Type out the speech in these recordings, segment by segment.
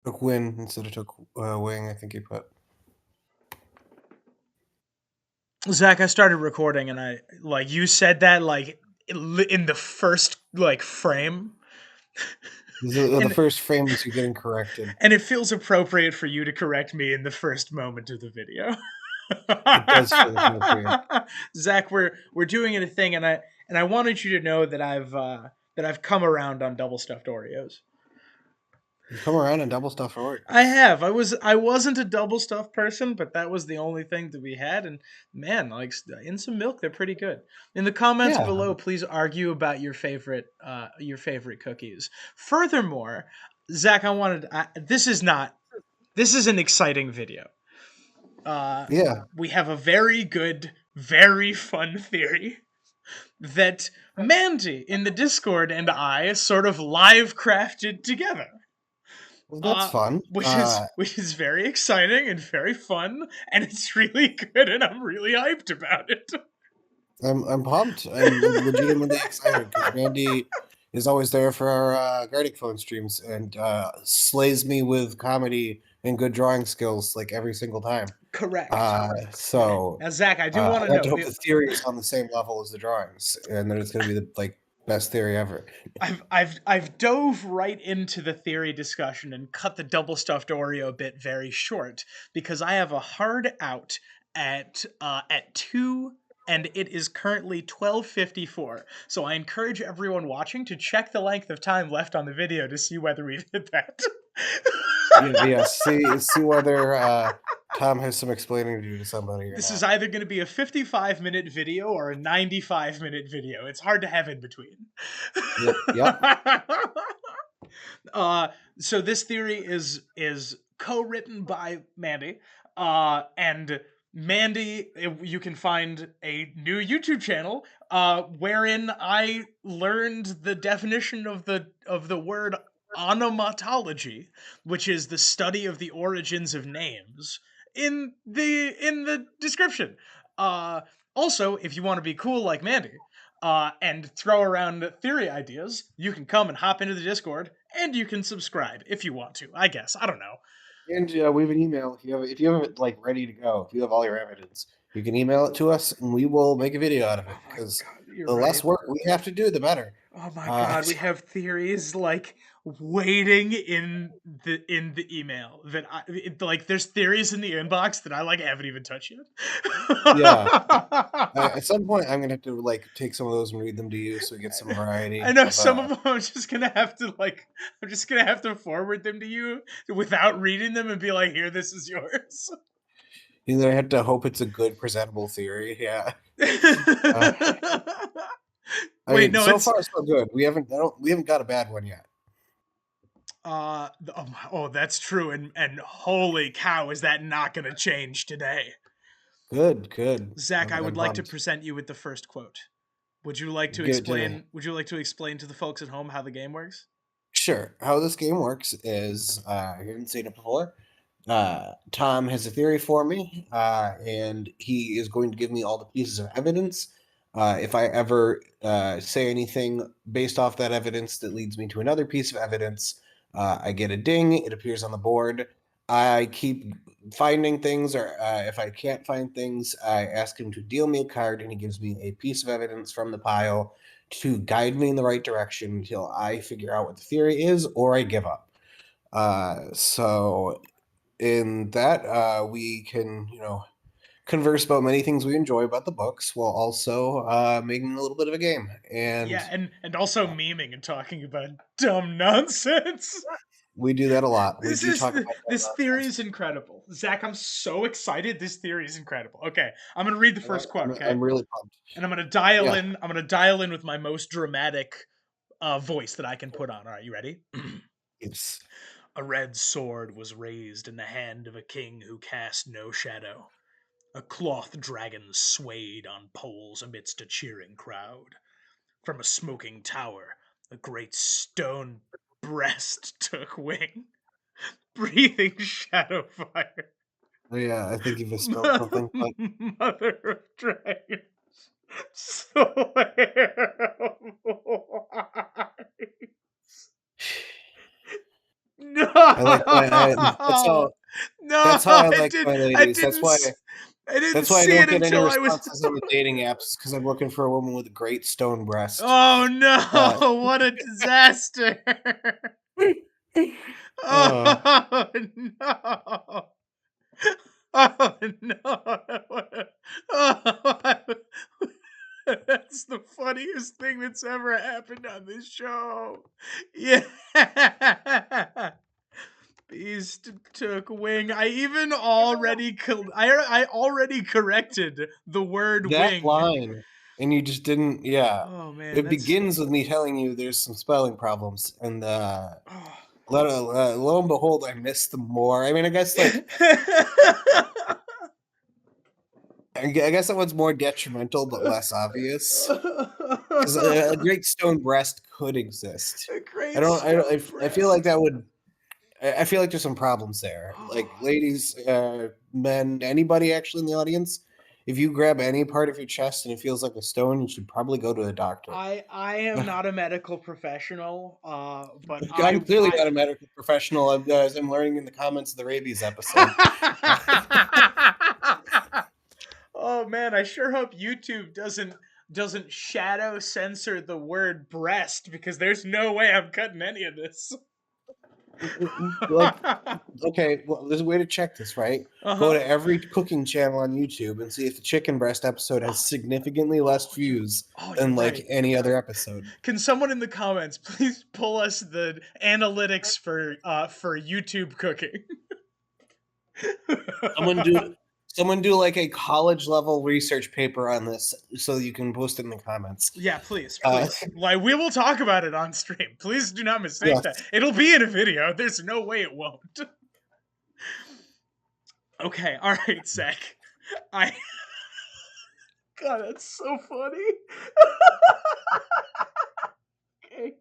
Took win instead of took wing, I think he put. Zach, I started recording and you said that in the first frame. The and first frame is you getting corrected. and it feels appropriate for you to correct me in the first moment of the video. It does feel appropriate. Zach, we're doing a thing, and I wanted you to know that I've come around on double stuffed Oreos. You've come around on double stuffed I Oreos. have. I wasn't a double stuffed person, but that was the only thing that we had, and man, in some milk, they're pretty good. In the comments Yeah. below, please argue about your favorite cookies. Furthermore, Zach, this is an exciting video. Uh, Yeah. we have a very good, very fun theory that Mandy in the Discord and I sort of live crafted together. Well, that's Uh, fun. which is very exciting and very fun, and it's really good, and I'm really hyped about it. I'm pumped. I'm legitimately excited because Randy is always there for our Gartic Phone streams and slays me with comedy and good drawing skills like every single time. Correct. So Now, Zach, I do I want to have to note hope the theory is on the same level as the drawings, and that it's going to be the best theory ever. I've dove right into the theory discussion and cut the double stuffed Oreo bit very short because I have a hard out at 2, and it is currently 12:54. So I encourage everyone watching to check the length of time left on the video to see whether we've hit that. Yeah. See whether Tom has some explaining to do to somebody or This is not. either going to be a 55-minute video or a 95-minute video. It's hard to have in between. Yep. uh, so this theory is co-written by Mandy, and Mandy, you can find a new YouTube channel wherein I learned the definition of the word onomatology, which is the study of the origins of names, in the description. Uh, Also, if you want to be cool like Mandy, and throw around theory ideas, you can come and hop into the Discord, and you can subscribe if you want to. I guess I don't know. And we have an email. If you have it like ready to go, if you have all your evidence, you can email it to us, and we will make a video out of it. Oh my Because god, you're the less right. work we have to do, the better. Oh my Uh, god, we have theories waiting in the email that there's theories in the inbox that I haven't even touched yet. yeah. At some point, I'm gonna have to take some of those and read them to you, so we get some I variety know of. some of them I'm just gonna have to forward them to you without reading them and be like, here, this is yours. Either I have to hope it's a good, presentable theory. Yeah. Uh, I Wait, mean, no, so it's far so good. We haven't got a bad one yet. that's true, and holy cow, is that not gonna change today? Good, good. Zach, I would I'm like to pumped. present you with the first quote. Would you like to Give it to me. explain? Would you like to explain to the folks at home how the game works? Sure. How this game works is, you haven't seen it before. Tom has a theory for me, and he is going to give me all the pieces of evidence. If I ever say anything based off that evidence that leads me to another piece of evidence, I get a ding. It appears on the board. I keep finding things, or if I can't find things, I ask him to deal me a card, and he gives me a piece of evidence from the pile to guide me in the right direction until I figure out what the theory is or I give up. So in that, we can, converse about many things we enjoy about the books while also making a little bit of a game. Yeah, And and also memeing and talking about dumb nonsense. we do that a lot. We This do is talk about this that theory nonsense. is incredible, Zach. I'm so excited. This theory is incredible. Okay, I'm gonna read the first quote. Okay, I'm really pumped. and I'm gonna dial Yeah. in. I'm gonna dial in with my most dramatic voice that I can put on. All right, you ready? It's A red sword was raised in the hand of a king who cast no shadow. A cloth dragon swayed on poles amidst a cheering crowd. From a smoking tower, a great stone breast took wing, breathing shadow fire. yeah, I think you've misspelled something, but Mother of dragons, swear. No, I like my. That's how no, I like my I ladies. didn't, I didn't That's why I see don't it get any until I was. responses on the dating apps because I'm looking for a woman with a great stone breast. Oh Uh, no! What a disaster! uh, Oh no! Oh no! Oh, that's the funniest thing that's ever happened on this show. Yeah. Beast took wing. I even already I already corrected the word that wing. line, and you just didn't. Yeah, Oh man, it that's begins with me telling you there's some spelling problems, and oh. lo and behold, I missed them more. I mean, I guess I guess that one's more detrimental but less obvious because a great stone breast could exist. A I great don't. stone I feel like breast. that would. I feel like there's some problems there. Like, Oh. ladies, men, anybody actually in the audience, if you grab any part of your chest and it feels like a stone, you should probably go to a doctor. I am not a medical professional, but I'm clearly I not a medical professional, as I'm learning in the comments of the rabies episode. Oh man, I sure hope YouTube doesn't shadow censor the word breast because there's no way I'm cutting any of this. Like, okay, well, there's a way to check this, right? Go Uh-huh. to every cooking channel on YouTube and see if the chicken breast episode has significantly less views You're than like right. any other episode. Can someone in the comments please pull us the analytics for YouTube cooking? Someone do someone do like a college level research paper on this so you can post it in the comments. Yeah, please, Uh, please. Like we will talk about it on stream. Please do not mistake that. yes. It'll be in a video. There's no way it won't. Okay, all right, Zach. I God, that's so funny. Okay.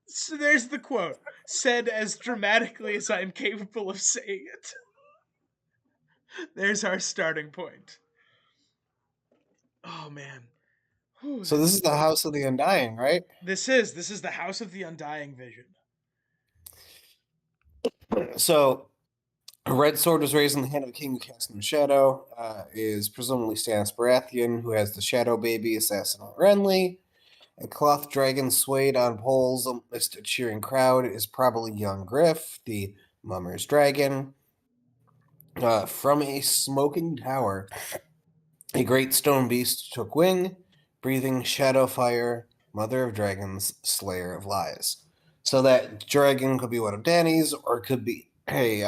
So there's the quote, said as dramatically as I am capable of saying it. There's our starting point. Oh man. Whew, So this is the House of the Undying, right? this is the House of the Undying Vision. So a red sword was raised in the hand of a king who cast in the shadow. Is presumably Stannis Baratheon, who has the shadow baby assassin Renly. A cloth dragon swayed on poles amidst a cheering crowd is probably young Griff, the mummer's dragon. From a smoking tower, a great stone beast took wing, breathing shadow fire, mother of dragons, slayer of lies. So that dragon could be one of Danny's, or it could be a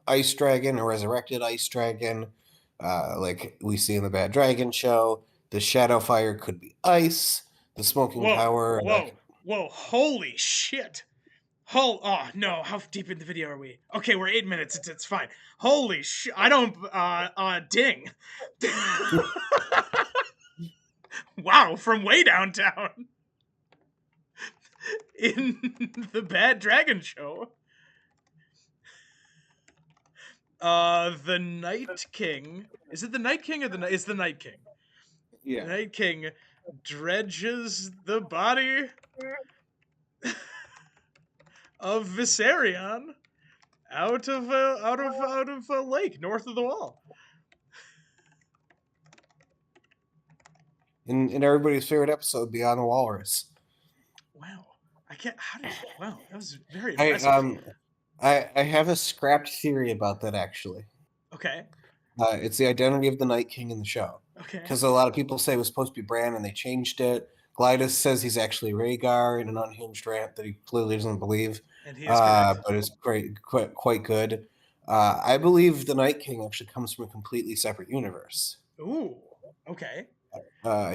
ice dragon, a resurrected ice dragon, like we see in the Bad Dragon show. The shadow fire could be ice. The smoking Whoa, tower. whoa, holy shit. Oh no, how deep in the video are we? Okay, we're 8 minutes, it's fine. Holy shit, I don't, ding. Wow, from way downtown. In the Bad Dragon show. The Night King. Is it the Night King or it's the Night King? Yeah. The Night King dredges the body of Viserion out of a lake north of the wall. In everybody's favorite episode, Beyond the Walrus. Wow. I can't. How did? Wow, that was very I impressive. I have a scrapped theory about that actually. Okay. It's the identity of the Night King in the show. Okay. Because a lot of people say it was supposed to be Bran and they changed it. Glidus says he's actually Rhaegar in an unhinged rant that he clearly doesn't believe, And he is correct. but it's quite good. I believe the Night King actually comes from a completely separate universe. Ooh. Okay.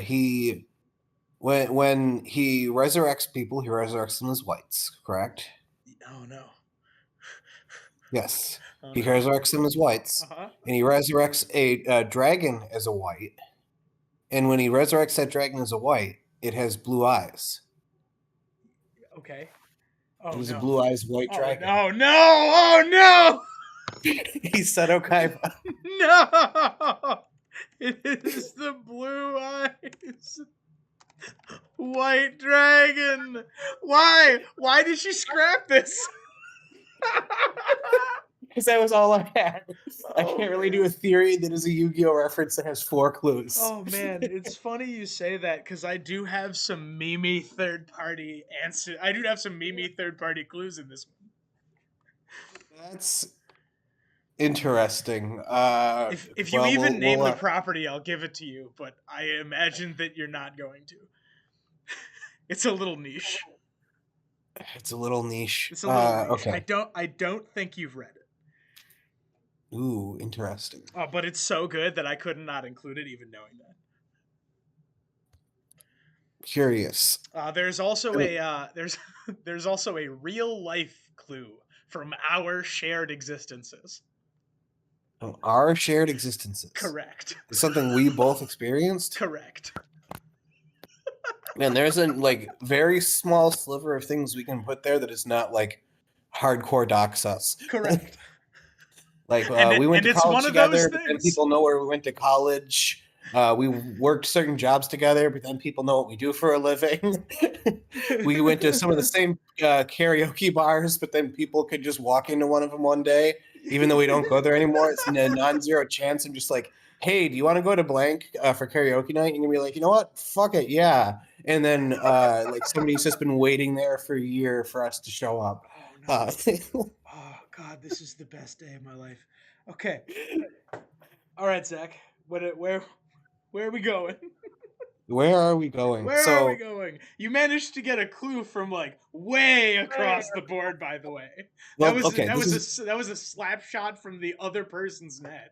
He when he resurrects people, he resurrects them as whites, correct? Oh no. Yes. Oh He no. resurrects them as whites, Uh huh. and he resurrects a dragon as a white. And when he resurrects that dragon as a white, it has blue eyes. Okay. It Oh is a no. blue eyes white Oh dragon. no. No. Oh no. He said, "Okay." No. It is the blue eyes. White dragon. Why? Why did she scrap this? Because that was all I had. I can't really do a theory that is a Yu-Gi-Oh reference that has 4 clues. Oh man, it's funny you say that because I do have some Mimi third party answer. I do have some Mimi third party clues in this one. That's interesting. If you Well, even name we'll the property, I'll give it to you. But I imagine that you're not going to. It's a little niche. it's a little niche. It's a little niche. Okay. I don't think you've read it. Ooh, interesting. Oh, but it's so good that I could not include it, even knowing that. Curious. There's I also mean, there's also a real life clue from our shared existences. our shared existences. Correct. It's something we both experienced. Correct. Man, there's a like very small sliver of things we can put there that is not like hardcore dox us. Correct. Like we went And to it's college one of those together, but then things. people know where we went to college. We worked certain jobs together, but then people know what we do for a living. We went to some of the same karaoke bars, but then people could just walk into one of them one day, even though we don't go there anymore. It's a non-zero chance. I'm just like, hey, do you want to go to blank for karaoke night? And you're gonna be like, you know what? Fuck it, yeah. And then like somebody's just been waiting there for a year for us to show up. Oh Uh, no. Oh god, this is the best day of my life. Okay. All right, Zach. Where are we going? where are we going? Where are we So, going? You managed to get a clue from like way across the board. By the way, well, okay, that was a slap shot from the other person's net.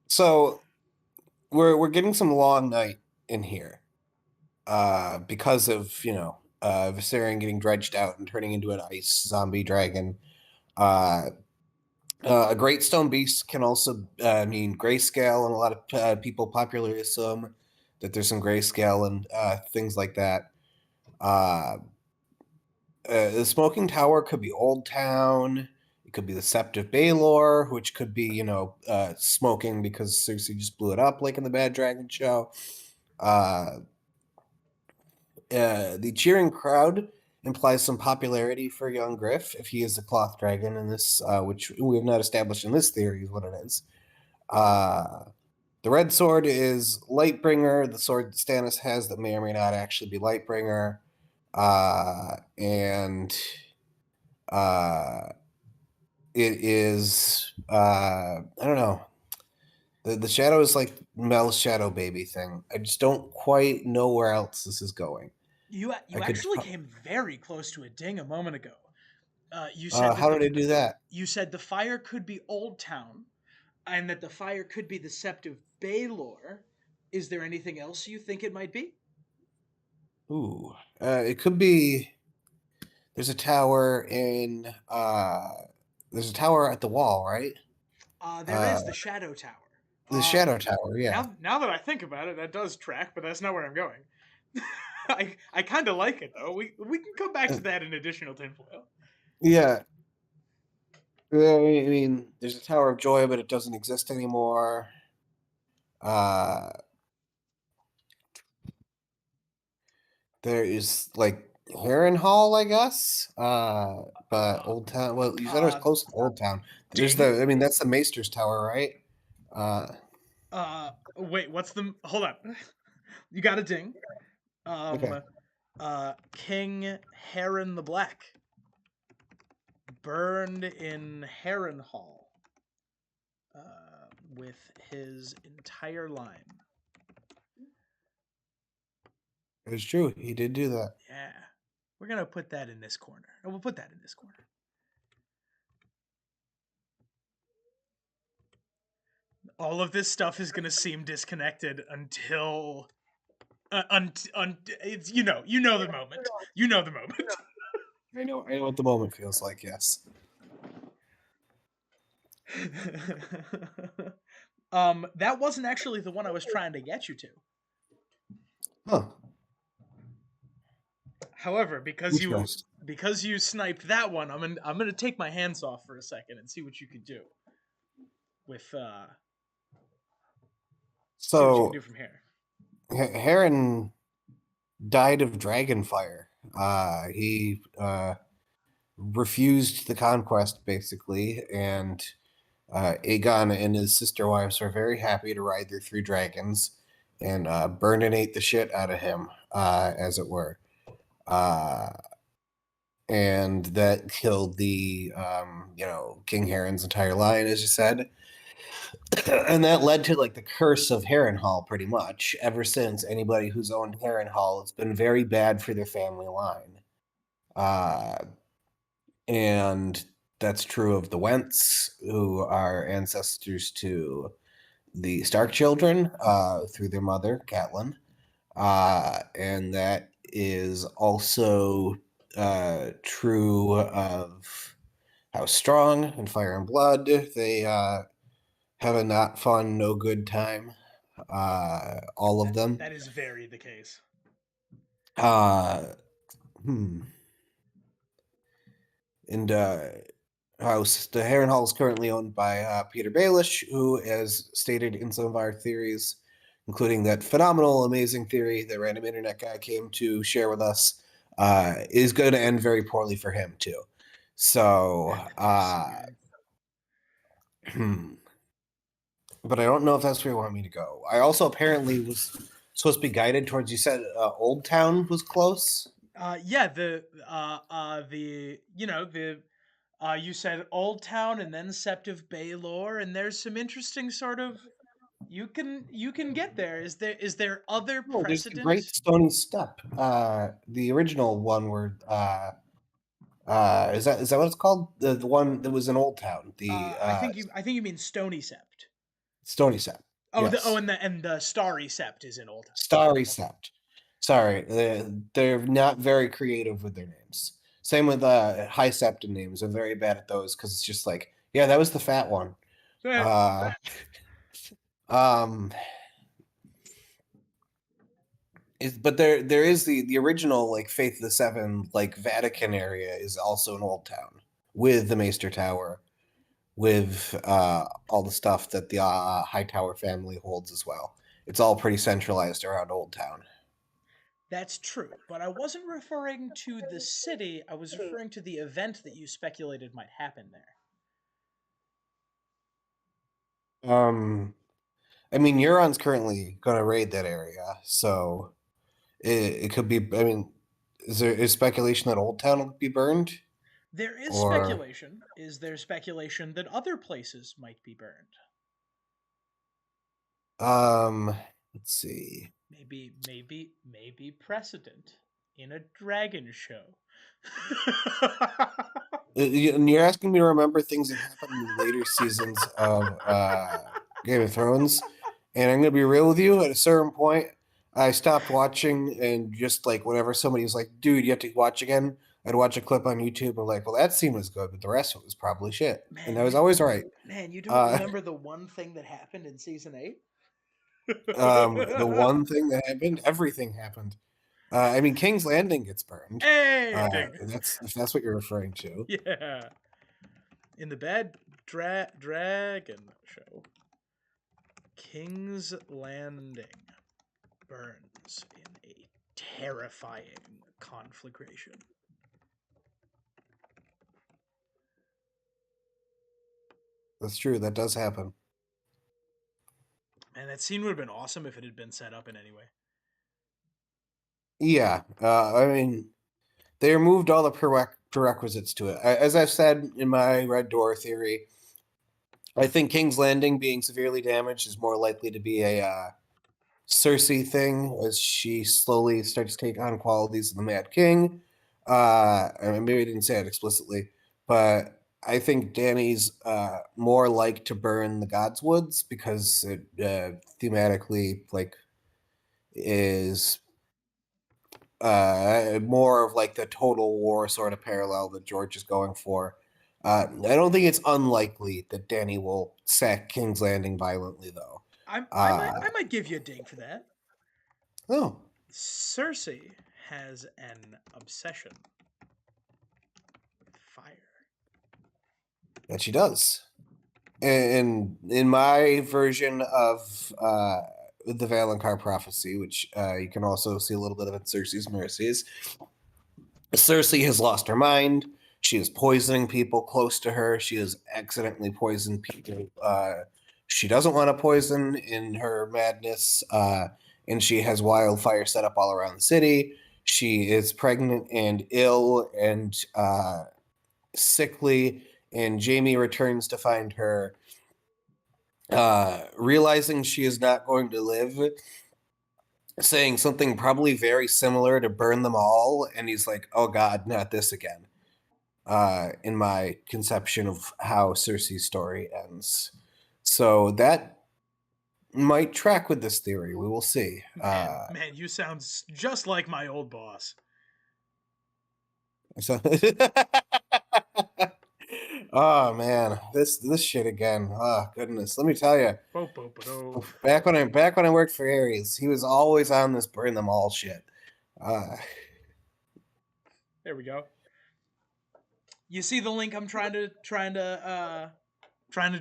so we're getting some long night in here because of Viserion getting dredged out and turning into an ice zombie dragon. Uh, a great stone beast can also mean grayscale, and a lot of people popularly assume that there's some grayscale and things like that. Uh, the smoking tower could be Old Town. It could be the Sept of Baelor, which could be smoking because Cersei just blew it up, like in the Bad Dragon show. Uh, the cheering crowd implies some popularity for young Griff if he is a cloth dragon in this, which we have not established in this theory is what it is. The red sword is Lightbringer, the sword that Stannis has that may or may not actually be Lightbringer. And it is I don't know. The shadow is like Mel's shadow baby thing. I just don't quite know where else this is going. You I could. actually came very close to a ding a moment ago. You said that How did I do that? you said the fire could be Old Town, and that the fire could be the Sept of Baelor. Is there anything else you think it might be? Ooh, it could be. There's a tower in. There's a tower at the wall, right? There Uh, is the Shadow Tower. the shadow tower. Yeah. Now that I think about it, that does track, but that's not where I'm going. I kind of like it though. We can come back to that in additional tinfoil. Yeah. I mean, there's a Tower of Joy, but it doesn't exist anymore. Uh, there is like Harrenhal, I guess. But Old Town. Well, you said it was Uh, close to Old Town. There's Ding. the. I mean, that's the Maester's Tower, right? Wait, what's the? Hold on. You got a ding. Okay. King Heron the Black burned in Harrenhal with his entire line. It's true. He did do that. Yeah. We're going to put that in this corner. And we'll put that in this corner. All of this stuff is going to seem disconnected until it's you know the moment. You know the moment. I know what the moment feels like. Yes. That wasn't actually the one I was trying to get you to. Huh. However, Interesting. because you sniped that one, I'm gonna take my hands off for a second and see what you could do with see what you can So do from here. Heron died of dragon fire. He refused the conquest basically, and Aegon and his sister wives were very happy to ride their three dragons and burn and ate the shit out of him, as it were. Uh, and that killed the King Heron's entire line, as you said. And that led to like the curse of Harrenhal, pretty much. Ever since, anybody who's owned Harrenhal, it's been very bad for their family line. Uh, and that's true of the Wents, who are ancestors to the Stark children through their mother, Catelyn. And that is also true of how Strong and Fire and Blood. They have a not fun, no good time. All of them. That is very the case. Uh, hmm. And House, the Harrenhal is currently owned by Peter Baelish, who, as stated in some of our theories, including that phenomenal, amazing theory that random internet guy came to share with us, is going to end very poorly for him too. So, but I don't know if that's where you want me to go. I also apparently was supposed to be guided towards. You said Old Town was close. Yeah, you said Old Town and then Sept of Baelor, and there's some interesting sort of you can get there. Is there other No, there's the Great precedent? Stony Step. The original one where is that what it's called? The one that was in Old Town, the I think you mean Stony Sept. Stony Step. Oh, Yes, and the Starry Sept is in Old Town. Starry Sept. Sorry, they're not very creative with their names. Same with High Septon names. I'm very bad at those because it's just like, yeah, that was the fat one. Eh, Uh, um, but there is the original like Faith of the Seven like Vatican area is also an Old Town with the Maester Tower, with all the stuff that the Hightower family holds as well. It's all pretty centralized around Old Town. That's true, but I wasn't referring to the city. I was referring to the event that you speculated might happen there. Um, I mean, Euron's currently going to raid that area, so it could be. I mean, is speculation that Old Town will be burned, There is or speculation. Is there speculation that other places might be burned? um, let's see. Maybe precedent in a dragon show. And you're asking me to remember things that happened in later seasons of Game of Thrones, and I'm gonna be real with you. At a certain point, I stopped watching, and just like whenever somebody was like, "Dude, you have to watch again," I'd watch a clip on YouTube and like, "Well, that scene was good, but the rest of it was probably shit," and man, I was you always right. man, you don't Uh, remember the one thing that happened in season 8? the one thing that happened, everything happened. I mean, King's Landing gets burned. Hey, ding. That's if that's what you're referring to. Yeah. In the bad dragon show, King's Landing burns in a terrifying conflagration. That's true. That does happen. Man, that scene would have been awesome if it had been set up in any way. Yeah. I mean, they removed all the prerequisites to it. As I've said in my Red Door theory, I think King's Landing being severely damaged is more likely to be a Cersei thing as she slowly starts to take on qualities of the Mad King. I mean, maybe I didn't say it explicitly, but I think Danny's more like to burn the Godswoods because it thematically like is more of like the total war sort of parallel that George is going for. I don't think it's unlikely that Danny will sack King's Landing violently, though. I might give you a ding for that. Oh, Cersei has an obsession with fire. that she does. And in my version of the Valonqar prophecy, which you can also see a little bit of in Cersei's Mercies, Cersei has lost her mind. She is poisoning people close to her. She has accidentally poisoned people she doesn't want to poison in her madness. And she has wildfire set up all around the city. She is pregnant and ill and sickly. And Jamie returns to find her, realizing she is not going to live, saying something probably very similar to burn them all. And he's like, oh God, not this again. In my conception of how Cersei's story ends. So that might track with this theory. We will see. Man, you sound just like my old boss. So oh man, this shit again. Oh goodness, let me tell you. Back when I worked for Ares, he was always on this burn them all shit. There we go. You see the link I'm trying to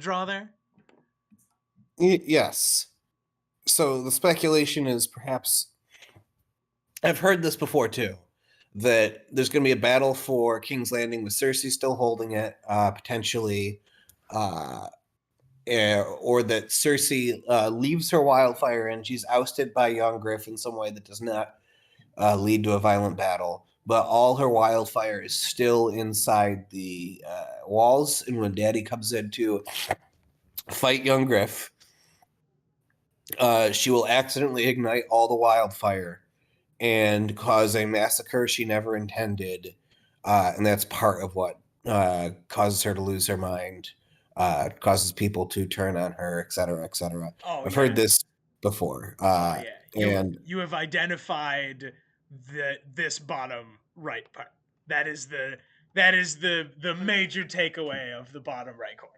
draw there? Yes. So the speculation is perhaps, I've heard this before too, that there's going to be a battle for King's Landing with Cersei still holding it, potentially, or that Cersei leaves her wildfire and she's ousted by young Griff in some way that does not lead to a violent battle, but all her wildfire is still inside the walls. And when Daddy comes in to fight young Griff, she will accidentally ignite all the wildfire and cause a massacre she never intended. And that's part of what causes her to lose her mind, causes people to turn on her, et cetera, et cetera. I've heard this before. You have identified this bottom right part. That is the major takeaway of the bottom right corner.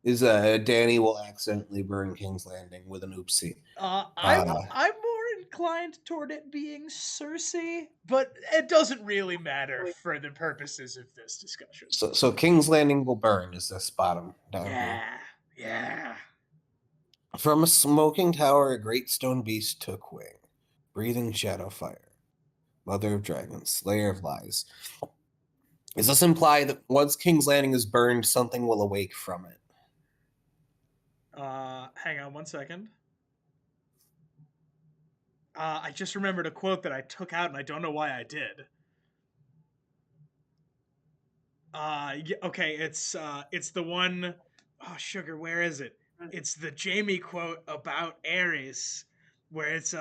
Is Danny will accidentally burn King's Landing with an oopsie. I'm more inclined toward it being Cersei, but it doesn't really matter for the purposes of this discussion. So King's Landing will burn is this bottom down here. Yeah. From a smoking tower, a great stone beast took wing, breathing shadow fire, mother of dragons, slayer of lies. Does this imply that once King's Landing is burned, something will awake from it? Hang on one second. I just remembered a quote that I took out, and I don't know why I did. Okay, it's the one oh sugar, where is it? It's the Jamie quote about Ares, where it's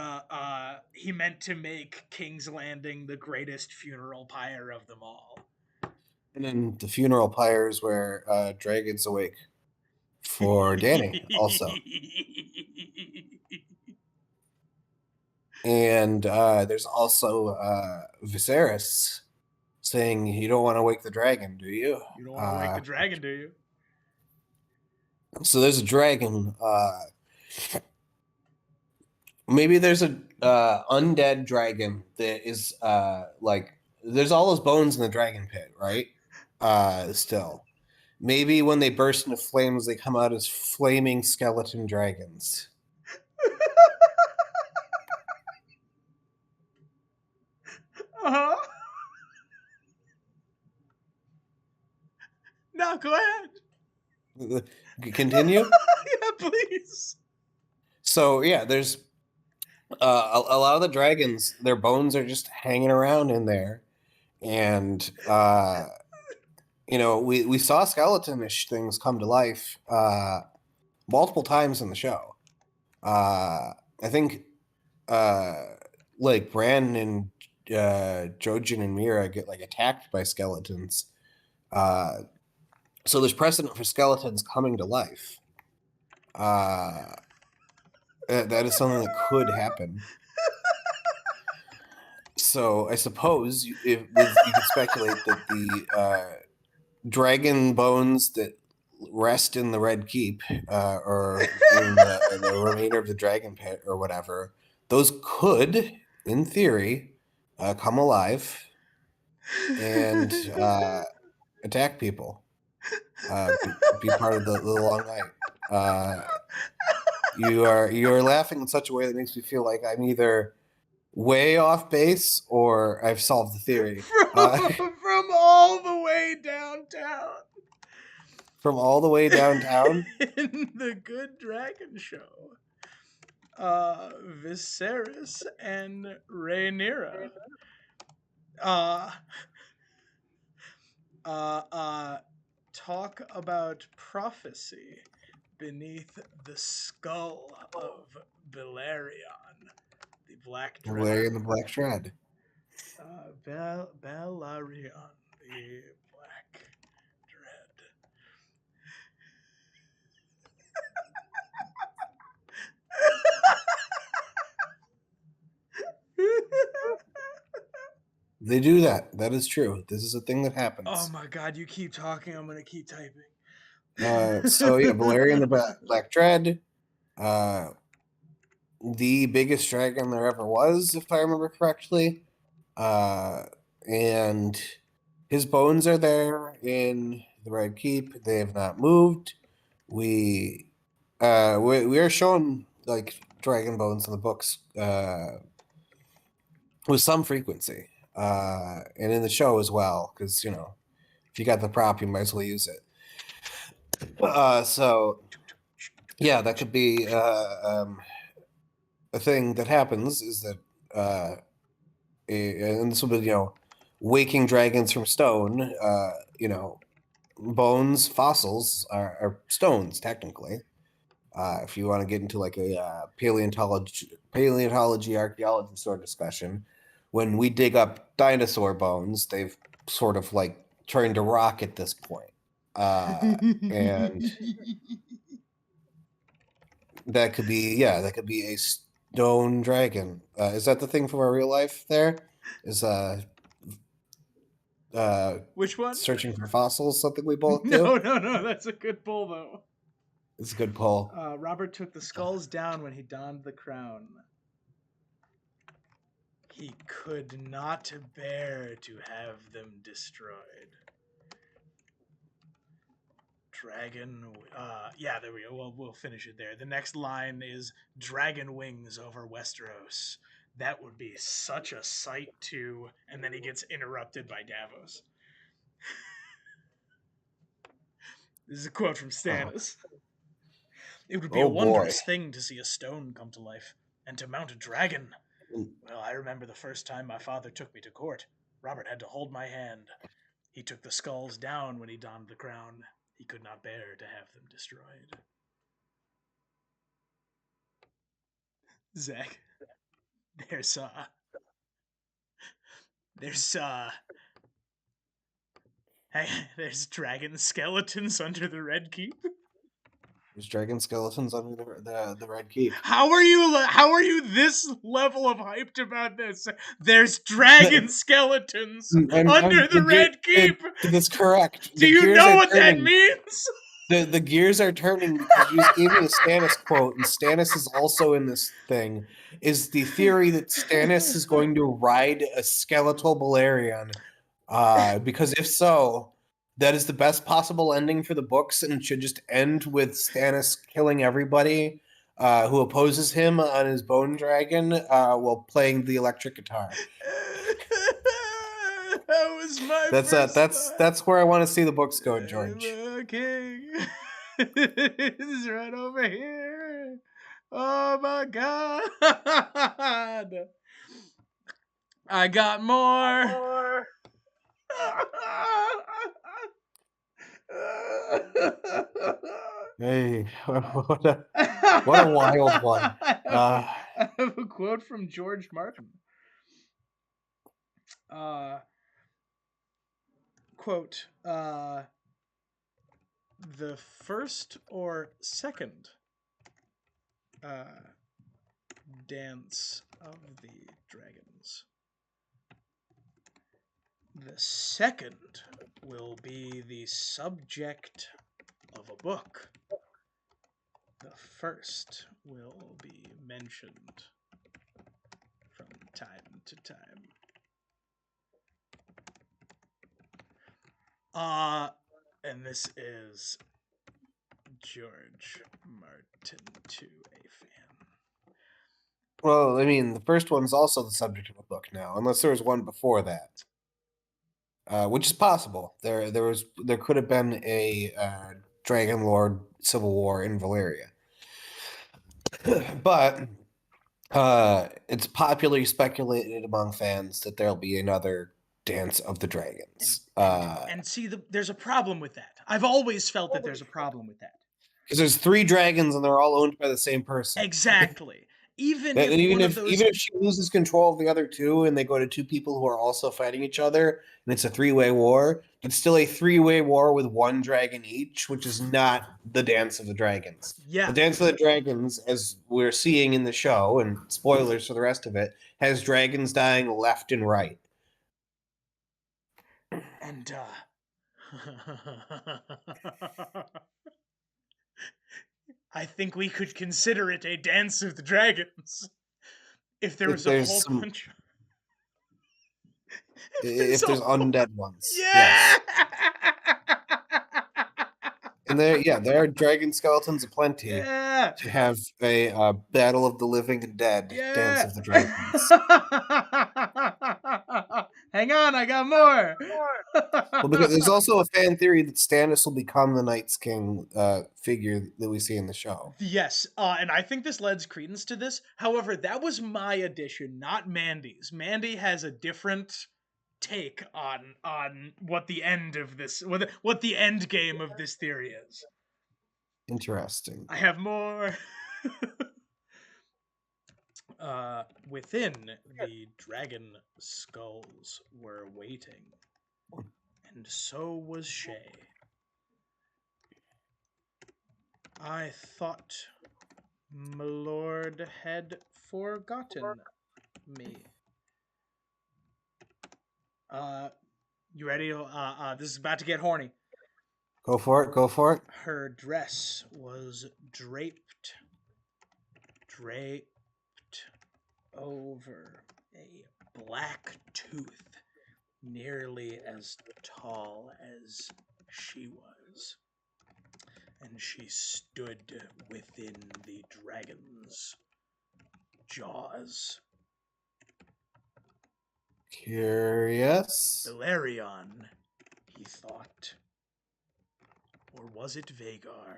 he meant to make King's Landing the greatest funeral pyre of them all. And then the funeral pyres where dragons awake for Danny also. And there's also Viserys saying, you don't want to wake the dragon, do you? You don't want to wake the dragon, do you? So there's a dragon. Maybe there's a undead dragon that is like, there's all those bones in the dragon pit, right? Still. Maybe when they burst into flames, they come out as flaming skeleton dragons. Uh-huh. No, go ahead. Continue? Yeah, please. So, yeah, there's a lot of the dragons, their bones are just hanging around in there. And, we saw skeleton-ish things come to life multiple times in the show. I think, like, Bran and Jojen and Mira get, like, attacked by skeletons. So there's precedent for skeletons coming to life. That is something that could happen. So I suppose you could speculate that the dragon bones that rest in the Red Keep or in the remainder of the dragon pit or whatever, those could, in theory, come alive and attack people. Be part of the long night. You are laughing in such a way that makes me feel like I'm either way off base or I've solved the theory. From all all the way downtown. From all the way downtown? In the Good Dragon Show. Viserys and Rhaenyra. Uh, talk about prophecy beneath the skull of Balerion, the Black Larry and Dread. the Black Shred. Balerion, the Black Dread. They do that. That is true. This is a thing that Oh happens. my god, you keep talking, I'm gonna keep typing. So yeah, Valerian the Black Dread, uh, the biggest dragon there ever was, if I remember correctly. And his bones are there in the Red Keep. They have not moved. We are shown like dragon bones in the books with some frequency, and in the show as well, because you know if you got the prop, you might as well use it. So yeah, that could be a thing that happens is that and this will be waking dragons from stone. Bones, fossils are stones technically. If you want to get into like a paleontology archaeology sort of discussion, when we dig up dinosaur bones, they've sort of like turned to rock at this point. And that could be a stone dragon. Is that the thing from our real life? There is Which one? searching for fossils. Something we both do. No, that's a good pull though. It's a good pull. Robert took the skulls down when he donned the crown. He could not bear to have them destroyed. Dragon. Yeah, there we go. Well, we'll finish it there. The next line is dragon wings over Westeros. That would be such a sight too. And then he gets interrupted by Davos. This is a quote from Stannis. It would be a Oh boy. wondrous thing to see a stone come to life, and to mount a dragon. Well, I remember the first time my father took me to court. Robert had to hold my hand. He took the skulls down when he donned the crown. He could not bear to have them destroyed. Zach, there's hey, there's dragon skeletons under the Red Keep. There's dragon skeletons under the Red Keep. How are you this level of hyped about this? There's dragon skeletons under the Red Keep. That's correct. Do you know what that means? The gears are turning because you just gave me a Stannis quote, and Stannis is also in this thing. Is the theory that Stannis is going to ride a skeletal Balerion? Because if so, that is the best possible ending for the books, and it should just end with Stannis killing everybody who opposes him on his bone dragon while playing the electric guitar. That was my that's where I want to see the books go, George. Okay. It's right over here. Oh my god. I got more. Hey, what a wild one. I have a quote from George Martin. Quote, the first or second dance of the dragons. The second will be the subject of a book. The first will be mentioned from time to time. And this is George Martin to a fan. Well, I mean, the first one's also the subject of a book now, unless there was one before that. which is possible. There could have been a Dragon Lord civil war in Valeria, but it's popularly speculated among fans that there'll be another Dance of the And Dragons. see, there's a problem with that. I've always felt that there's a problem with that. Because there's three dragons and they're all owned by the same person. Exactly. Even And if one of those, even if she loses control of the other two and they go to two people who are also fighting each other and it's a three-way war, it's still a three-way war with one dragon each, which is not the Dance of the Dragons. The yeah, Dance of the Dragons, as we're seeing in the show, and spoilers for the rest of it, has dragons dying left and right. and I think we could consider it a Dance of the Dragons if there If was a there's whole some, bunch. If there's if a there's whole, undead ones, yeah. yes. And there are dragon skeletons aplenty Yeah. to have a battle of the living and dead, Dance Yeah. of the Dragons. Hang on, I got more. Well, because there's also a fan theory that Stannis will become the Night's King figure that we see in the show. Yes, and I think this lends credence to this. However, that was my addition, not Mandy's. Mandy has a different take on what the end of this, what the end game of this theory is. Interesting. I have more. Within the dragon skulls were waiting, and so was Shay. I thought Milord had forgotten me. You ready? This is about to get horny. Go for it. Go for it. Her dress was draped over a black tooth, nearly as tall as she was, and she stood within the dragon's jaws. Curious. Valerion, he thought. Or was it Vagar?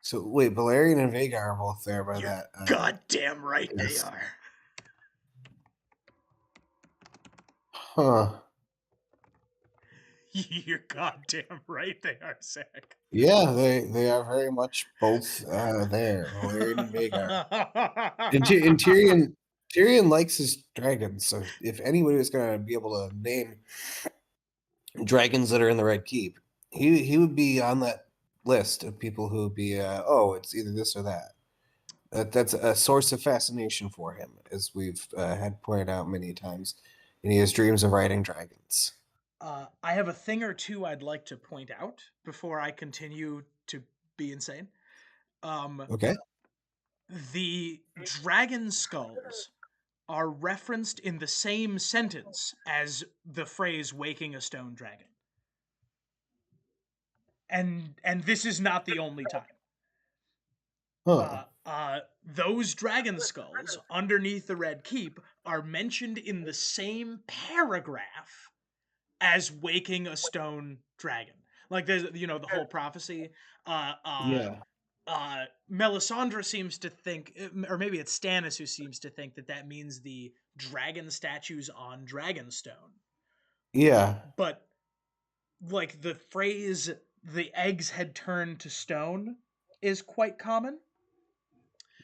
So wait, Valerian and Vhagar are both there by You're that. goddamn right they Yes. are. Huh. You're goddamn right they are, Zach. Yeah, they are very much both there, Valerian and Vhagar. And, and Tyrion likes his dragons, so if anybody was going to be able to name dragons that are in the Red Keep, he would be on that list of people who would be oh, it's either this or that. That's a source of fascination for him, as we've had pointed out many times, and he has dreams of riding dragons. I have a thing or two I'd like to point out before I continue to be insane. Okay. The dragon skulls are referenced in the same sentence as the phrase "waking a stone dragon," and this is not the only time. Huh. Those dragon skulls underneath the Red Keep are mentioned in the same paragraph as waking a stone dragon. Like there's the whole prophecy. Uh, uh, Yeah. Melisandre seems to think, or maybe it's Stannis who seems to think that means the dragon statues on Dragonstone. Yeah. But like the phrase "the eggs had turned to stone" is quite common.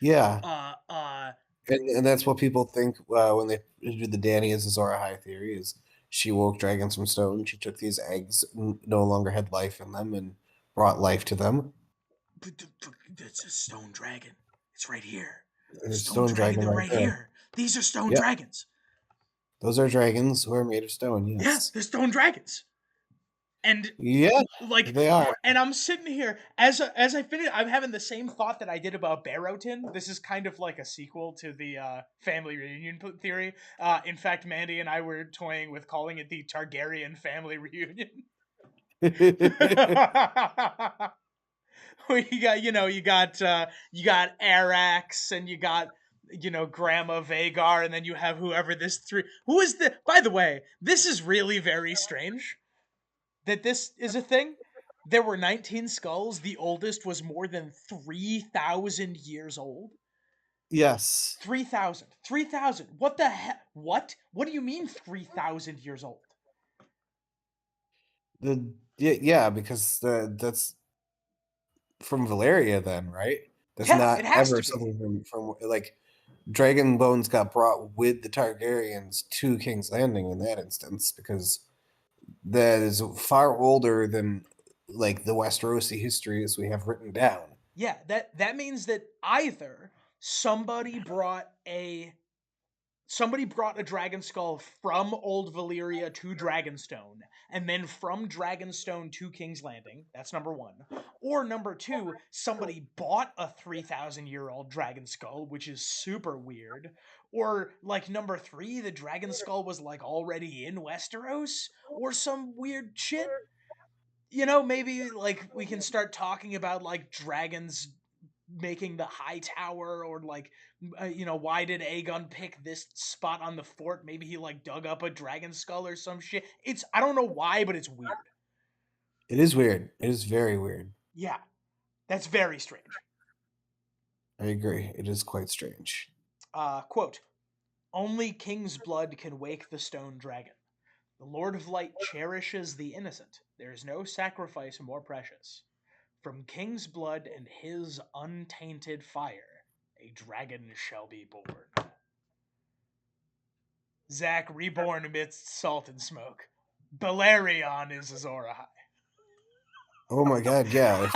Yeah. Uh, uh, And that's what people think when they do the Dany as Azor Ahai theory is she woke dragons from stone. She took these eggs, no longer had life in them, and brought life to them. It's a stone dragon. It's right here. And a Stone stone dragon, dragon they're right right there. here. These are stone Yep. dragons. Those are dragons who are made of stone, Yeah, yes. they're stone dragons. And Yeah, like, they are. and I'm sitting here as I finish. I'm having the same thought that I did about Barrowton. This is kind of like a sequel to the family reunion theory. In fact, Mandy and I were toying with calling it the Targaryen family reunion. Where you got you got Arax and you got Grandma Vagar, and then you have whoever this three. Who is the? By the way, this is really very strange that this is a thing. There were 19 skulls. The oldest was more than 3,000 years old. Yes. 3,000. 3,000. What the heck? What? What do you mean 3,000 years old? Yeah, because that's from Valeria then, right? That's Yeah, it not has ever to be. something from like Dragon Bones got brought with the Targaryens to King's Landing in that instance because that is far older than like the Westerosi histories we have written down. Yeah, that means that either somebody brought a dragon skull from Old Valyria to Dragonstone, and then from Dragonstone to King's Landing. That's number one. Or number two, somebody bought a 3,000-year-old dragon skull, which is super weird. Or, like, number three, the dragon skull was, like, already in Westeros, or some weird shit. Maybe, like, we can start talking about, like, dragons making the high tower, or like why did Aegon pick this spot on the fort? Maybe he like dug up a dragon skull or some shit. I don't know why, but it's weird. It is weird. It is very weird. Yeah, that's very strange. I agree. It is quite strange. Quote, only king's blood can wake the stone dragon. The Lord of Light cherishes the innocent. There is no sacrifice more precious. From king's blood and his untainted fire, a dragon shall be born. Zack reborn amidst salt and smoke. Balerion is Azor Ahai. Oh my god, yeah.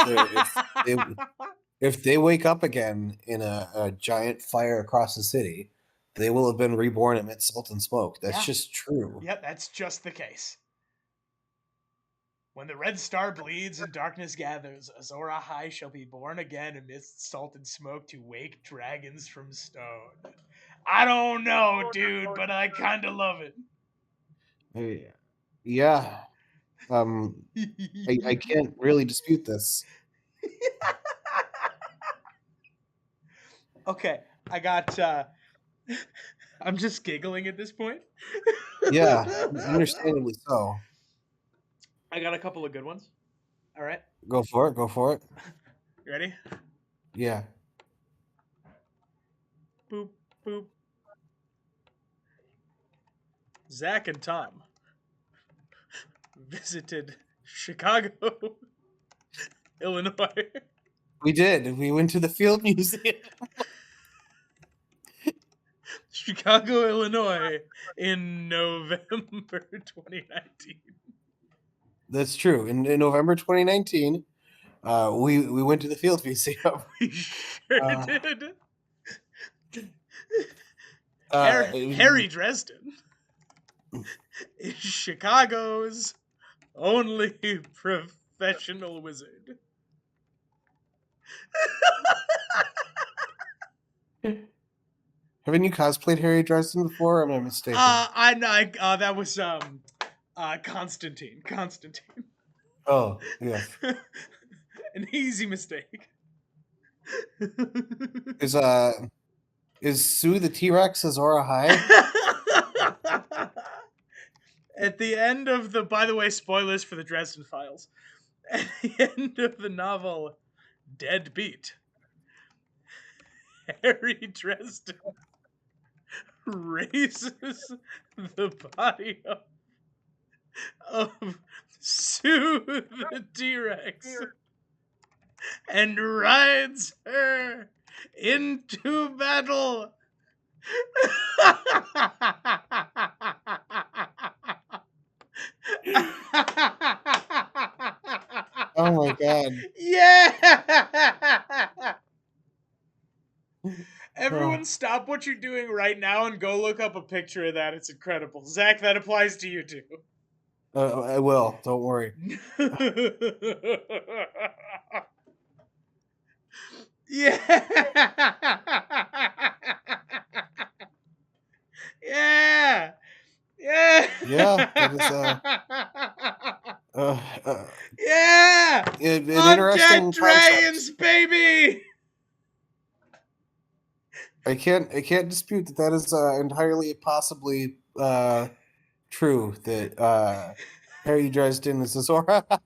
If they wake up again in a giant fire across the city, they will have been reborn amidst salt and smoke. That's Yeah. just true. Yep, that's just the case. When the red star bleeds and darkness gathers, Azor Ahai shall be born again amidst salt and smoke to wake dragons from stone. I don't know, dude, but I kind of love it. Yeah. I can't really dispute this. Okay, I got. I'm just giggling at this point. Yeah, understandably so. I got a couple of good ones. All right, Go for it. Go for it. you ready? Yeah. Boop, boop. Zach and Tom visited Chicago, Illinois. We did. We went to the Field Museum. Chicago, Illinois in November 2019. That's true. In November 2019, we went to the Field Museum. We sure did. It Harry Dresden is Chicago's only professional wizard. haven't you cosplayed Harry Dresden before? Or am I mistaken? That was Constantine. Constantine. Oh, yes. An easy mistake. Is Sue the T-Rex Azor Ahai? At the end of the, by the way, spoilers for the Dresden Files. At the end of the novel, Dead Beat, Harry Dresden raises the body of Sue the T-Rex and rides her into battle. Oh my god. Yeah! Everyone Oh, stop what you're doing right now and go look up a picture of that. It's incredible. Zach, that applies to you too. I will. Don't worry. Yeah. Yeah. Yeah. Yeah, that is uh, uh, Yeah. an Undead interesting concept. dragons, baby. I can't dispute that that is entirely possibly true that Harry Dresden is Azor Ahai.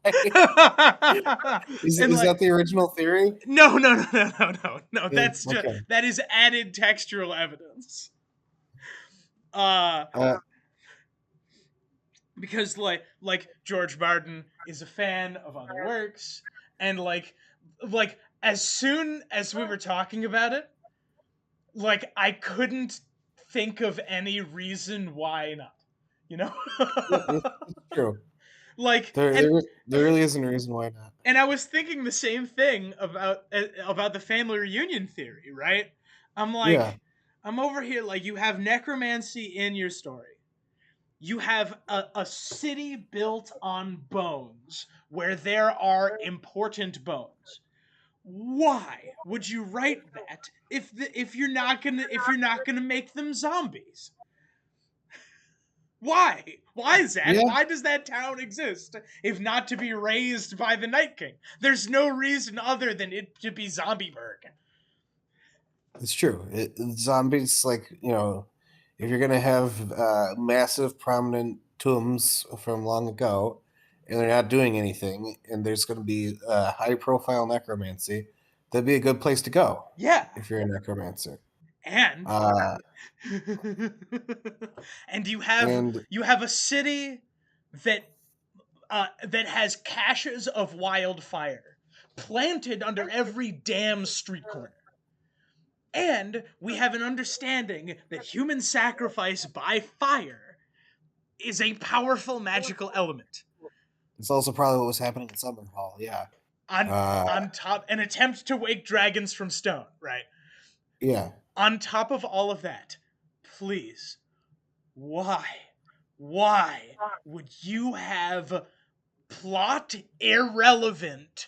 And Is like, that the original theory? no. Yeah, That's just okay. that is added textual evidence. Uh, Uh, because like George Martin is a fan of other works, and like as soon as we were talking about it, like I couldn't think of any reason why not. You know? yeah, it's true. like There, and there, there really isn't a reason why not. and I was thinking the same thing about the family reunion theory, right? I'm Yeah, like, I'm over here like you have necromancy in your story. You have a city built on bones where there are important bones. Why would you write that if you're not gonna make them zombies? Why? Why is that? yeah, Why does that town exist if not to be raised by the Night King? There's no reason other than it to be Zombieburg. it's true. Zombies, like if you're gonna have massive, prominent tombs from long ago, and they're not doing anything, and there's gonna be high-profile necromancy, that'd be a good place to go Yeah, if you're a necromancer. and Uh, and and you have a city that that has caches of wildfire planted under every damn street corner. And we have an understanding that human sacrifice by fire is a powerful magical element. it's also probably what was happening in Summer Hall. Yeah. On Uh, on top, an attempt to wake dragons from stone, right? yeah. On top of all of that, please, why? Why would you have plot irrelevant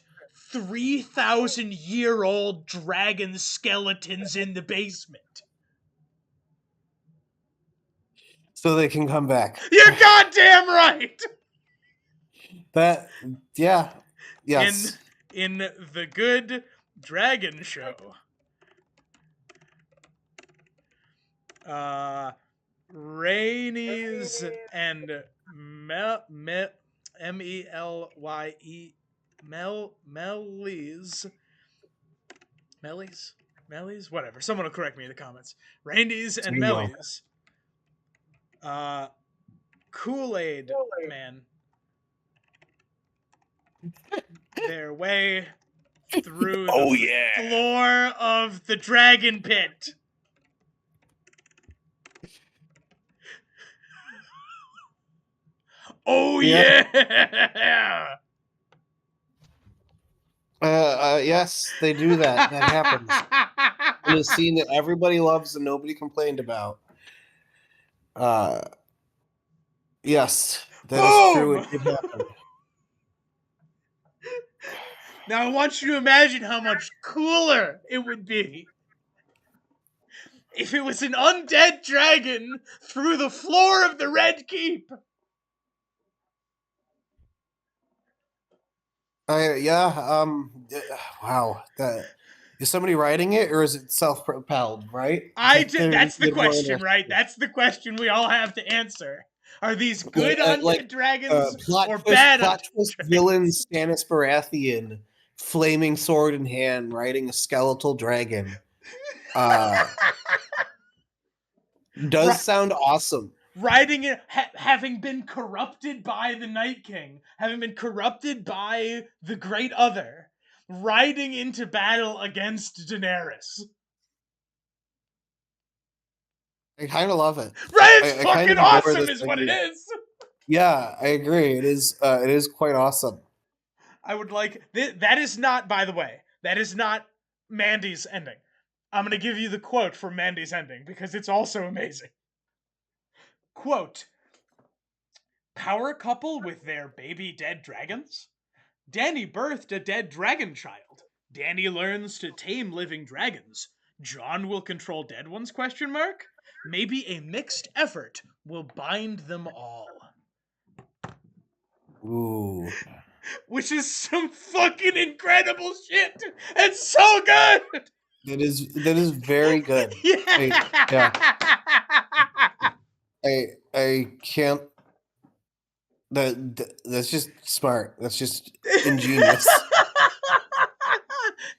3,000-year-old dragon skeletons in the basement? So they can come back. You're goddamn right! That, yeah, In yes. in the good dragon show. Uh Rainies and Melye Mellies, whatever. Someone will correct me in the comments. Rainies and Somebody will. Mellies. Uh, Kool-Aid Man. Their way through the Oh yeah. floor of the dragon pit. Oh Yeah. yeah! Yes, they do that. That happens in a scene that everybody loves and nobody complained about. Uh, yes, that is true. Boom! It did happen. Now I want you to imagine how much cooler it would be if it was an undead dragon through the floor of the Red Keep. Yeah. Wow. That is somebody writing it, or is it self-propelled? Right. They're That's the get more question, right? interesting. That's the question we all have to answer. Are these good Like undead dragons plot or twist, bad plot undead twist villain dragons? Stannis Baratheon, flaming sword in hand, riding a skeletal dragon. Uh, does Right, sound awesome. riding it, having been corrupted by the Night King, having been corrupted by the Great Other, riding into battle against Daenerys. I kind of love it. Right? It's I kind fucking of adore awesome, this is what it idea. is. Yeah, I agree. It is quite awesome. I would like that is not, by the way, that is not Mandy's ending. I'm gonna give you the quote from Mandy's ending because it's also amazing. Quote: Power couple with their baby dead dragons? Danny birthed a dead dragon child. Danny learns to tame living dragons. John will control dead ones? Question mark. Maybe a mixed effort will bind them all. Ooh. Which is some fucking incredible shit. It's so good. That is very good. Yeah, Yeah. I can't. That's just smart. That's just ingenious.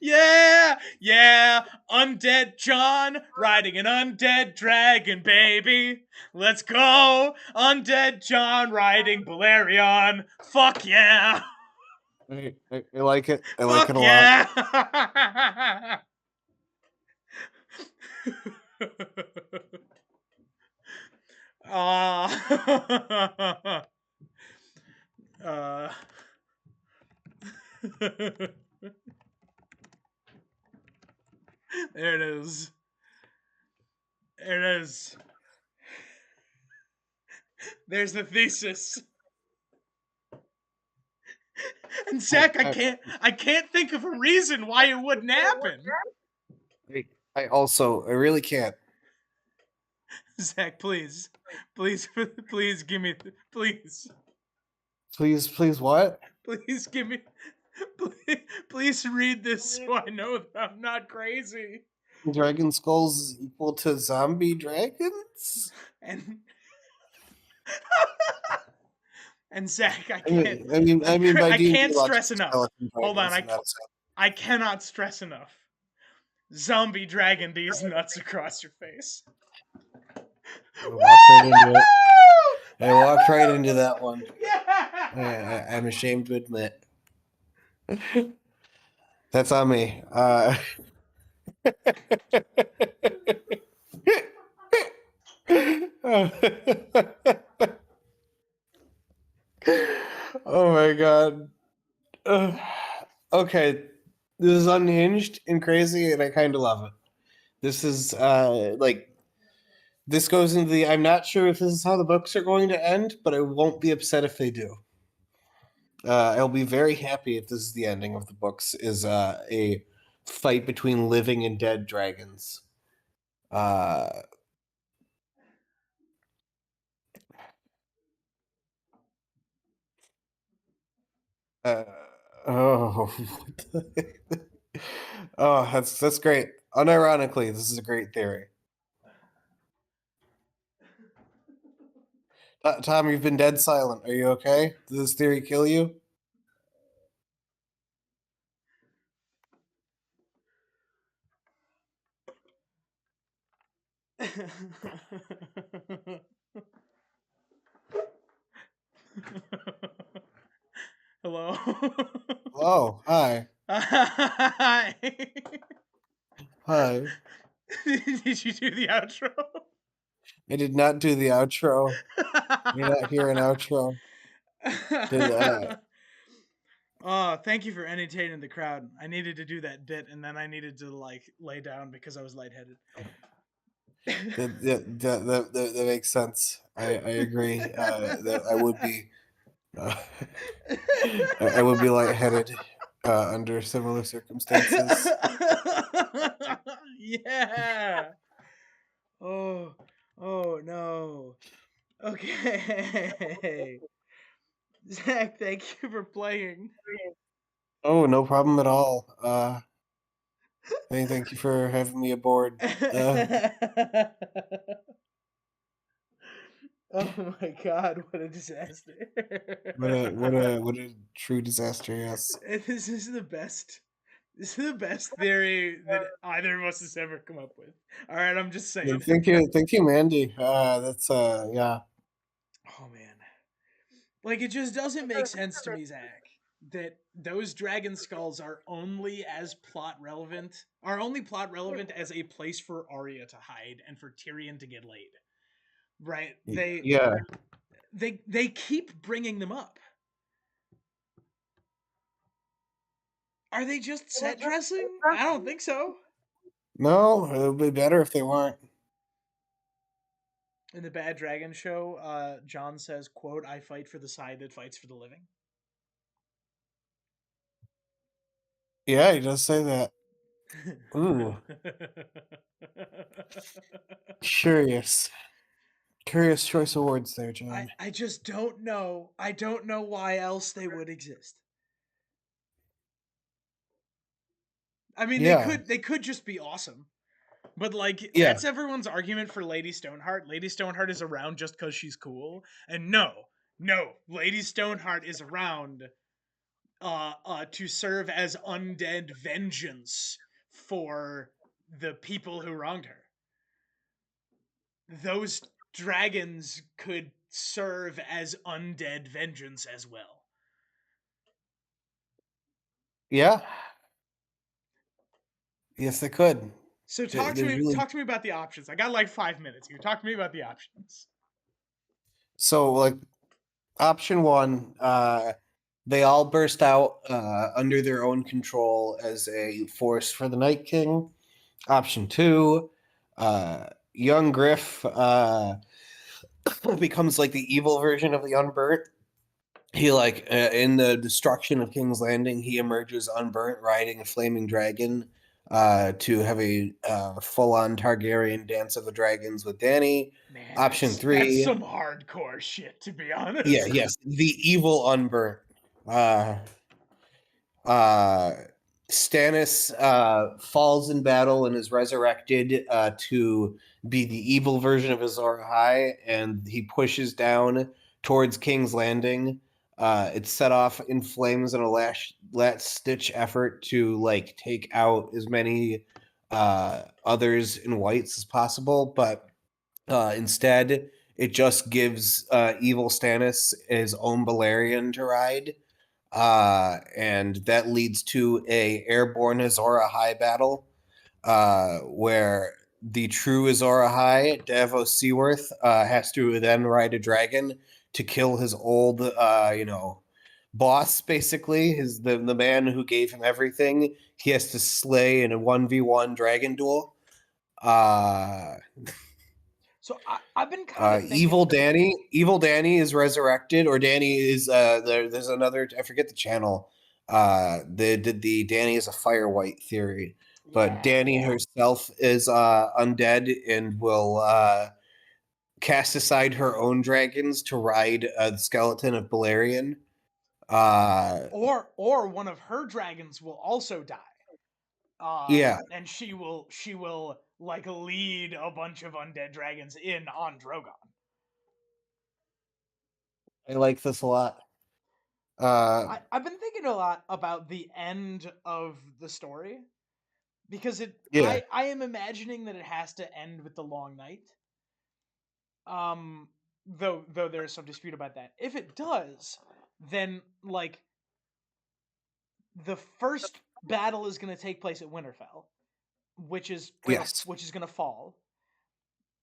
Yeah, yeah, undead John riding an undead dragon, baby. Let's go, undead John riding Balerion. Fuck yeah, I like it. I like it fuck a lot. yeah. uh, uh, there it is. There it is. There's the thesis. And I, Zach, I, I can't think of a reason why it wouldn't happen. I really can't. Zach, please, please, please give me, please, Please, what? please give me, please, please read this so I know that I'm not crazy. Dragon skulls is equal to zombie dragons? And and Zach, By I D&D can't logic, stress the enough. skeleton Hold on, dragons, and that's it. I cannot stress enough. Zombie dragon these nuts across your face. I walked right into it. Woo! I walked right into that one. Yeah. I'm ashamed to admit. That's on me. Oh my god. Okay. This is unhinged and crazy, and I kind of love it. This is like this goes into the I'm not sure if this is how the books are going to end, but I won't be upset if they do. I'll be very happy if this is the ending of the books is a fight between living and dead dragons. Uh, uh oh, oh, that's great. Unironically, this is a great theory. Tom, you've been dead silent. Are you okay? Did this theory kill you? Hello. Hello. Hi. Hi. Hi. Did you do the outro? I did not do the outro. You're not hear an outro. Did Oh, thank you for entertaining the crowd. I needed to do that bit, and then I needed to like lay down because I was lightheaded. that makes sense. I agree. That I would be uh, I would be lightheaded under similar circumstances. Yeah. Oh. Oh no. Okay. Zach, thank you for playing. Oh, no problem at all. Thank you for having me aboard. Uh, Oh my god, what a disaster. what a true disaster. Yes. This is the best. This is the best theory that either of us has ever come up with. All right, I'm just saying. Thank you, Mandy. That's yeah. Oh man. Like it just doesn't make sense to me, Zach, that those dragon skulls are only plot relevant as a place for Arya to hide and for Tyrion to get laid. Right? Yeah. They keep bringing them up. Are they just set dressing? I don't think so. No, it would be better if they weren't. In the Bad Dragon show, John says, quote, I fight for the side that fights for the living. Yeah, he does say that. Ooh, curious. Curious choice of words there, John. I just don't know. I don't know why else they would exist. I mean, Yeah. they could just be awesome. But like Yeah. that's everyone's argument for Lady Stoneheart. Lady Stoneheart is around just because she's cool. And no, Lady Stoneheart is around to serve as undead vengeance for the people who wronged her. Those dragons could serve as undead vengeance as well. Yeah. Yes, they could. So There's really talk to me about the options. I got like 5 minutes here. Talk to me about the options. so like option one, they all burst out under their own control as a force for the Night King. Option two, young Griff becomes like the evil version of the Unburnt. He like in the destruction of King's Landing, he emerges unburnt, riding a flaming dragon, to have a full-on Targaryen dance of the dragons with Dany. Man, Option that's three, some hardcore shit to be yeah, honest. yes, the evil unburnt. Uh, uh, Stannis falls in battle and is resurrected to be the evil version of Azor Ahai, and he pushes down towards King's Landing. It's set off in flames in a last stitch effort to like take out as many others in whites as possible, but instead it just gives evil Stannis his own Balerion to ride, and that leads to a airborne Azor Ahai battle, where the true Azor Ahai, Davos Seaworth, has to then ride a dragon to kill his old, boss. Basically, the man who gave him everything. He has to slay in a 1v1 dragon duel. Uh, So I've been kind of thinking. Evil Danny is resurrected, or Danny is there's another, I forget the channel. They did the Danny is a fire white theory, but Yeah. Danny herself is undead and will cast aside her own dragons to ride the skeleton of Balerion. Or one of her dragons will also die. Yeah, And she will like lead a bunch of undead dragons in on Drogon. I like this a lot. Uh, I've been thinking a lot about the end of the story because yeah, I am imagining that it has to end with the long night. Though there's some dispute about that. If it does, then like the first battle is going to take place at Winterfell, yes. which is going to fall.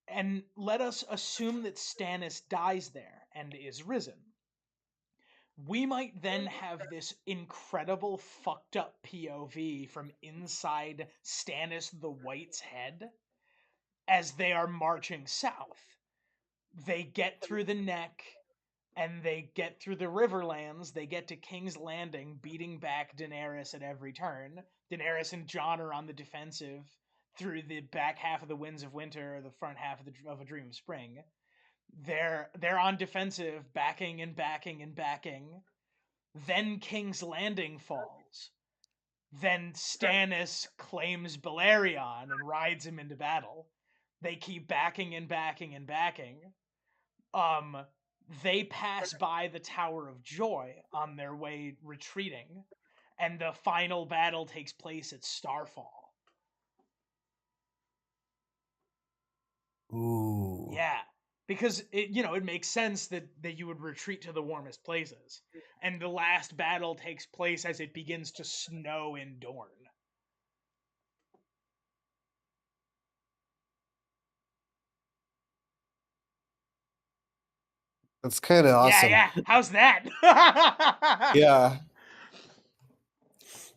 And let us assume that Stannis dies there and is risen. We might then have this incredible fucked up POV from inside Stannis the White's head as they are marching south. They get through the neck and they get through the Riverlands. They get to King's Landing, beating back Daenerys at every turn. Daenerys and Jon are on the defensive through the back half of the Winds of Winter or the front half of A Dream of Spring. They're on defensive, backing and backing and backing. Then King's Landing falls. Then Stannis claims Balerion and rides him into battle. They keep backing and backing and backing. Um, they pass by the Tower of Joy on their way retreating, and the final battle takes place at Starfall. Ooh, Yeah, because it makes sense that you would retreat to the warmest places, and the last battle takes place as it begins to snow in Dorne. that's kind of Yeah, awesome. yeah. How's that? Yeah,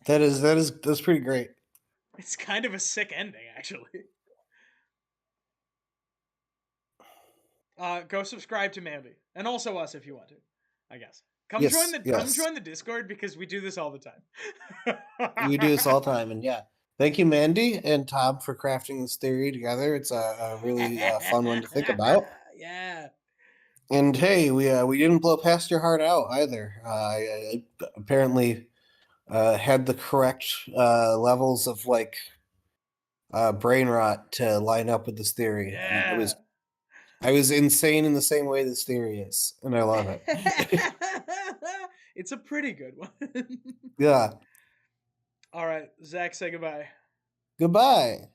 that's pretty great. It's kind of a sick ending, actually. Go subscribe to Mandy, and also us if you want to. I guess Yes, come yes. join the Discord because we do this all the time. We do this all the time, and yeah, thank you, Mandy and Tom, for crafting this theory together. It's a really fun one to think about. Yeah. And hey, we didn't blow past your heart out either. Apparently, had the correct levels of like brain rot to line up with this theory. Yeah. I was insane in the same way this theory is, and I love it. It's a pretty good one. Yeah. All right, Zach, say goodbye. Goodbye.